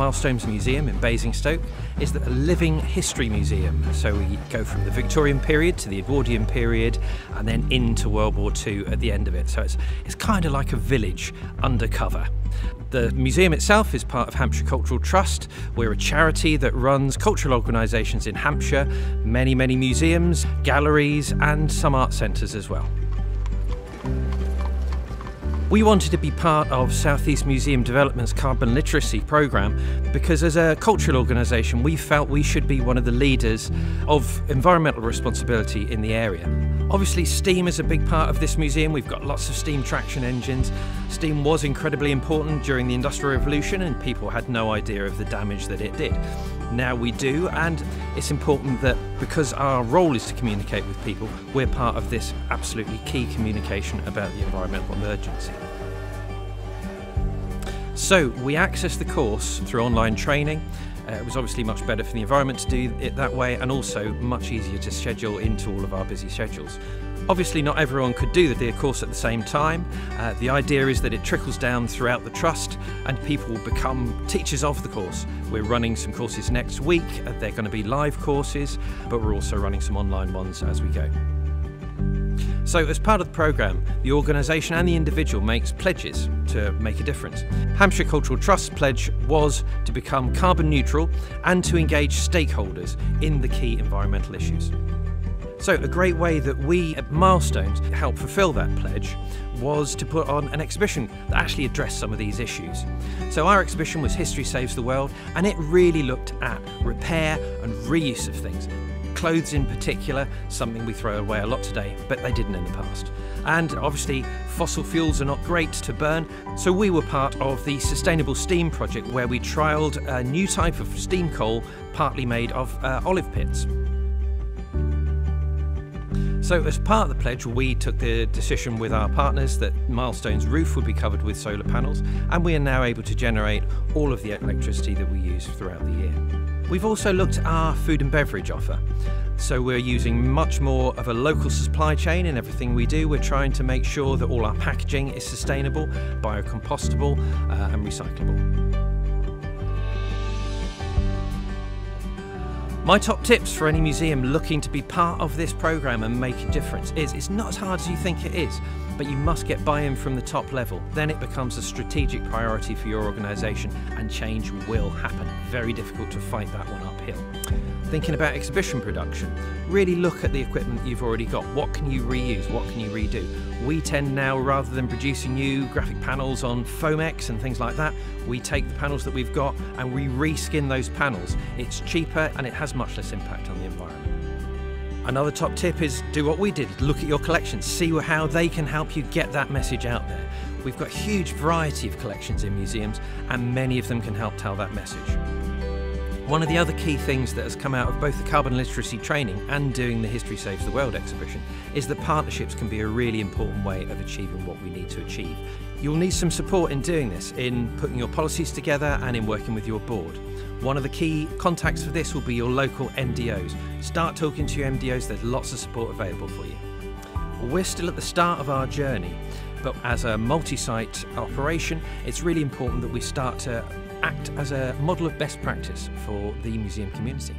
Milestones Museum in Basingstoke is a living history museum. So we go from the Victorian period to the Edwardian period and then into World War II at the end of it. So it's kind of like a village undercover. The museum itself is part of Hampshire Cultural Trust. We're a charity that runs cultural organisations in Hampshire, many museums, galleries and some art centres as well. We wanted to be part of South East Museum Development's Carbon Literacy programme because as a cultural organisation we felt we should be one of the leaders of environmental responsibility in the area. Obviously steam is a big part of this museum. We've got lots of steam traction engines. Steam was incredibly important during the Industrial Revolution and people had no idea of the damage that it did. Now we do, and it's important that because our role is to communicate with people, we're part of this absolutely key communication about the environmental emergency. So we accessed the course through online training. It was obviously much better for the environment to do it that way and also much easier to schedule into all of our busy schedules. Obviously not everyone could do the course at the same time. The idea is that it trickles down throughout the trust and people will become teachers of the course. We're running some courses next week. They're going to be live courses, but we're also running some online ones as we go. So as part of the programme, the organisation and the individual makes pledges to make a difference. Hampshire Cultural Trust's pledge was to become carbon neutral and to engage stakeholders in the key environmental issues. So a great way that we at Milestones helped fulfil that pledge was to put on an exhibition that actually addressed some of these issues. So our exhibition was History Saves the World, and it really looked at repair and reuse of things. Clothes in particular, something we throw away a lot today, but they didn't in the past. And obviously fossil fuels are not great to burn, so we were part of the Sustainable Steam project where we trialled a new type of steam coal partly made of olive pits. So as part of the pledge, we took the decision with our partners that Milestones' roof would be covered with solar panels, and we are now able to generate all of the electricity that we use throughout the year. We've also looked at our food and beverage offer. So we're using much more of a local supply chain in everything we do. We're trying to make sure that all our packaging is sustainable, biocompostable and recyclable. My top tips for any museum looking to be part of this programme and make a difference is it's not as hard as you think it is, but you must get buy-in from the top level. Then it becomes a strategic priority for your organisation and change will happen. Very difficult to fight that one uphill. Thinking about exhibition production, really look at the equipment you've already got. What can you reuse? What can you redo? We tend now, rather than producing new graphic panels on Foamex and things like that, we take the panels that we've got and we reskin those panels. It's cheaper and it has much less impact on the environment. Another top tip is do what we did. Look at your collections, see how they can help you get that message out there. We've got a huge variety of collections in museums and many of them can help tell that message. One of the other key things that has come out of both the carbon literacy training and doing the History Saves the World exhibition is that partnerships can be a really important way of achieving what we need to achieve. You'll need some support in doing this, in putting your policies together and in working with your board. One of the key contacts for this will be your local MDOs. Start talking to your MDOs, there's lots of support available for you. We're still at the start of our journey, but as a multi-site operation, it's really important that we start to act as a model of best practice for the museum community.